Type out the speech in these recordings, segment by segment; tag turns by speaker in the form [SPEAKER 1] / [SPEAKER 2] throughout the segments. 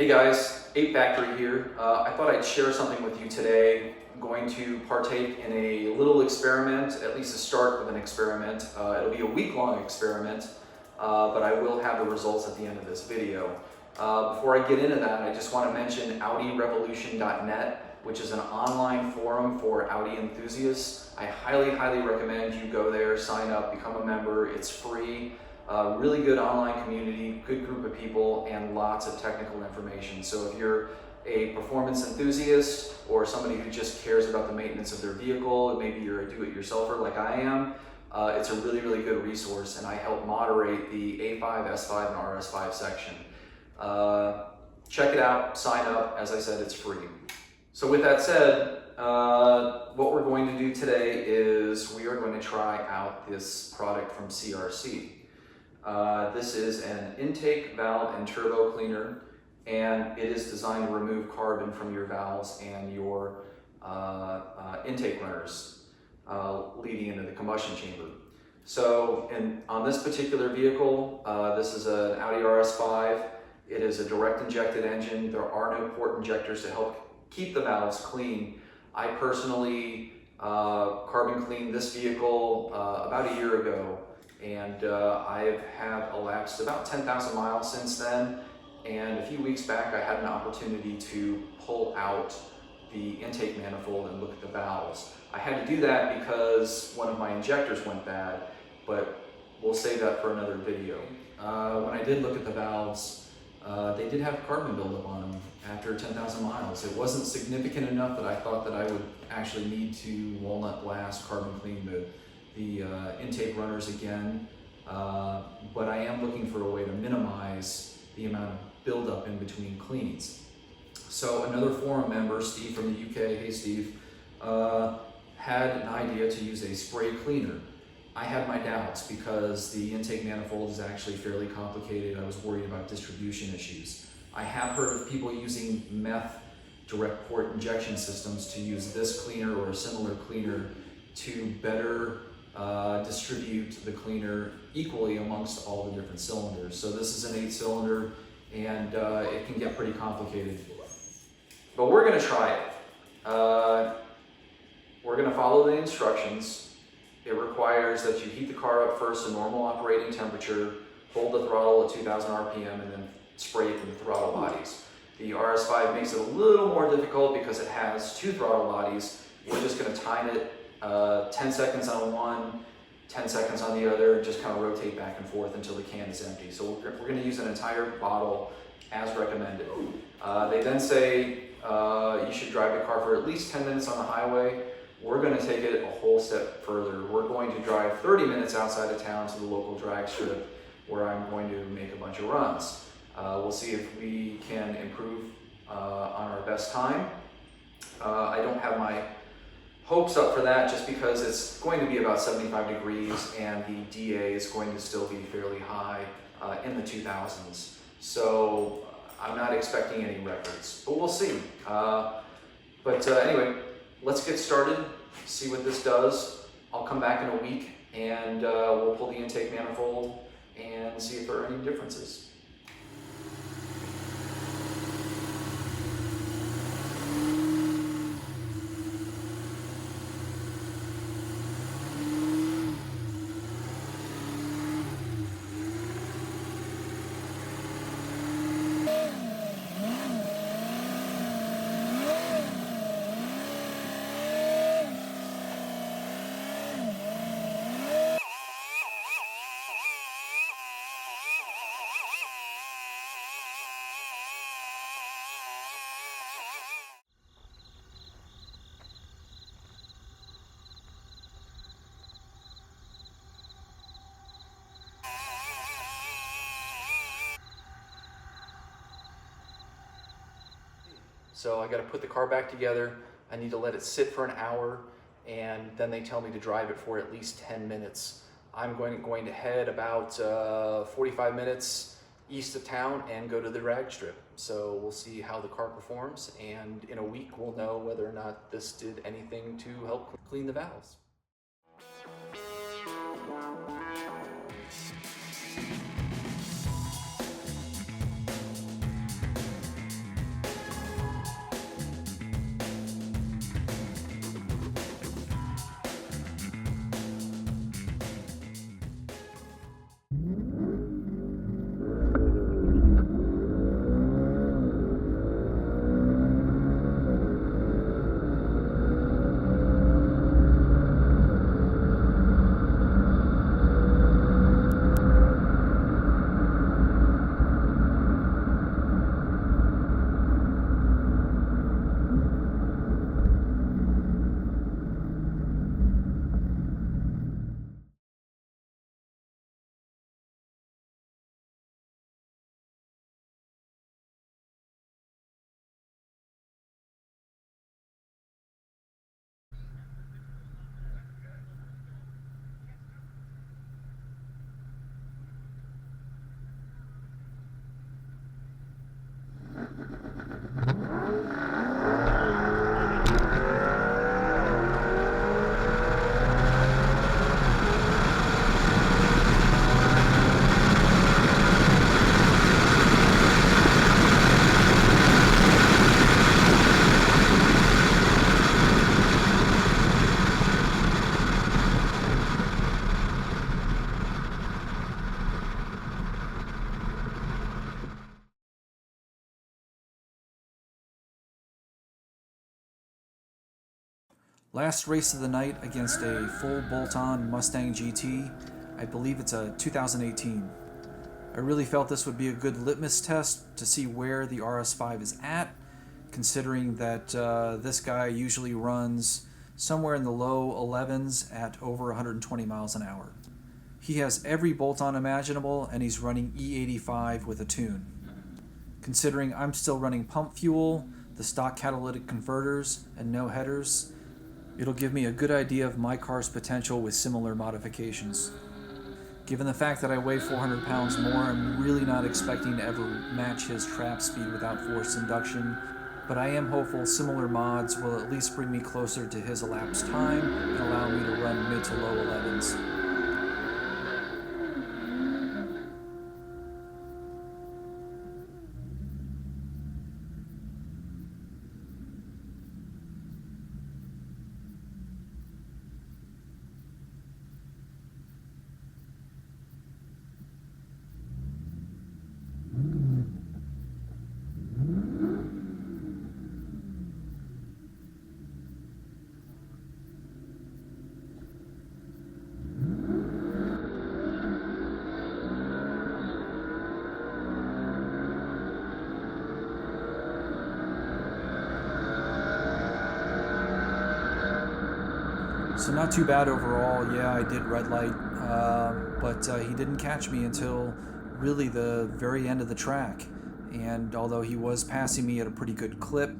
[SPEAKER 1] Hey guys, 8 Factory here. I thought I'd share something with you today. I'm going to partake in a little experiment, at least a start of an experiment. It'll be a week-long experiment, but I will have the results at the end of this video. Before I get into that, I just want to mention AudiRevolution.net, which is an online forum for Audi enthusiasts. I highly recommend you go there, sign up, become a member. It's free. Really good online community, good group of people, and lots of technical information. So if you're a performance enthusiast or somebody who just cares about the maintenance of their vehicle, maybe you're a do-it-yourselfer like I am, it's a really good resource, and I help moderate the A5, S5, and RS5 section. Check it out, sign up. As I said, it's free. So with that said, what we're going to do today is we are going to try out this product from CRC. This is an intake valve and turbo cleaner, and it is designed to remove carbon from your valves and your intake runners leading into the combustion chamber. So on this particular vehicle, this is an Audi RS5. It is a direct injected engine. There are no port injectors to help keep the valves clean. I personally carbon cleaned this vehicle about a year ago. And I have elapsed about 10,000 miles since then. And a few weeks back, I had an opportunity to pull out the intake manifold and look at the valves. I had to do that because one of my injectors went bad, but we'll save that for another video. When I did look at the valves, they did have carbon buildup on them after 10,000 miles. It wasn't significant enough that I thought that I would actually need to walnut blast, carbon clean the intake runners again, but I am looking for a way to minimize the amount of buildup in between cleans. So another forum member, Steve from the UK, hey Steve, had an idea to use a spray cleaner. I had my doubts because the intake manifold is actually fairly complicated. I was worried about distribution issues. I have heard of people using meth direct port injection systems to use this cleaner or a similar cleaner to better distribute the cleaner equally amongst all the different cylinders. So this is an 8-cylinder, and it can get pretty complicated. But we're going to try it. We're going to follow the instructions. It requires that you heat the car up first to normal operating temperature, hold the throttle at 2,000 RPM, and then spray it to the throttle bodies. The RS5 makes it a little more difficult because it has 2 throttle bodies. We're just going to time it 10 seconds on one, 10 seconds on the other, just kind of rotate back and forth until the can is empty. So we're going to use an entire bottle as recommended. They then say you should drive the car for at least 10 minutes on the highway. We're going to take it a whole step further. We're going to drive 30 minutes outside of town to the local drag strip where I'm going to make a bunch of runs. We'll see if we can improve on our best time. I don't have my hopes up for that just because it's going to be about 75 degrees and the DA is going to still be fairly high in the 2000s. So I'm not expecting any records, but we'll see. Anyway, let's get started, see what this does. I'll come back in a week and we'll pull the intake manifold and see if there are any differences. So I got to put the car back together. I need to let it sit for an hour, and then they tell me to drive it for at least 10 minutes. I'm going to head about 45 minutes east of town and go to the drag strip. So we'll see how the car performs, and in a week we'll know whether or not this did anything to help clean the valves.
[SPEAKER 2] Last race of the night against a full bolt-on Mustang GT. I believe it's a 2018. I really felt this would be a good litmus test to see where the RS5 is at, considering that this guy usually runs somewhere in the low 11s at over 120 miles an hour. He has every bolt-on imaginable, and he's running E85 with a tune. Considering I'm still running pump fuel, the stock catalytic converters, and no headers, it'll give me a good idea of my car's potential with similar modifications. Given the fact that I weigh 400 pounds more, I'm really not expecting to ever match his trap speed without forced induction, but I am hopeful similar mods will at least bring me closer to his elapsed time and allow me to run mid to low 11s. So not too bad overall. Yeah, I did red light, but he didn't catch me until really the very end of the track. And although he was passing me at a pretty good clip,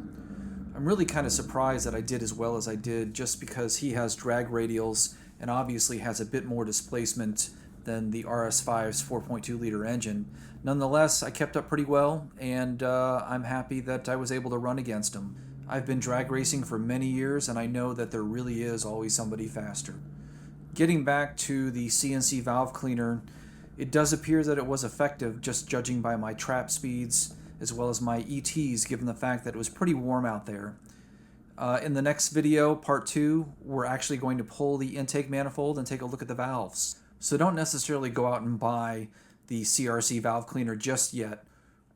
[SPEAKER 2] I'm really kind of surprised that I did as well as I did, just because he has drag radials and obviously has a bit more displacement than the RS5's 4.2 liter engine. Nonetheless, I kept up pretty well, and I'm happy that I was able to run against him. I've been drag racing for many years, and I know that there really is always somebody faster. Getting back to the CNC valve cleaner, it does appear that it was effective, just judging by my trap speeds as well as my ETs, given the fact that it was pretty warm out there. In the next video, part 2, we're actually going to pull the intake manifold and take a look at the valves. So don't necessarily go out and buy the CRC valve cleaner just yet.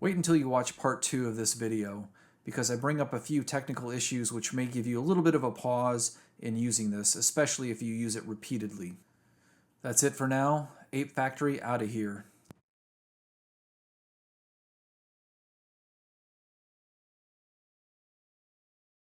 [SPEAKER 2] Wait until you watch part 2 of this video, because I bring up a few technical issues which may give you a little bit of a pause in using this, especially if you use it repeatedly. That's it for now. Ape Factory out of here.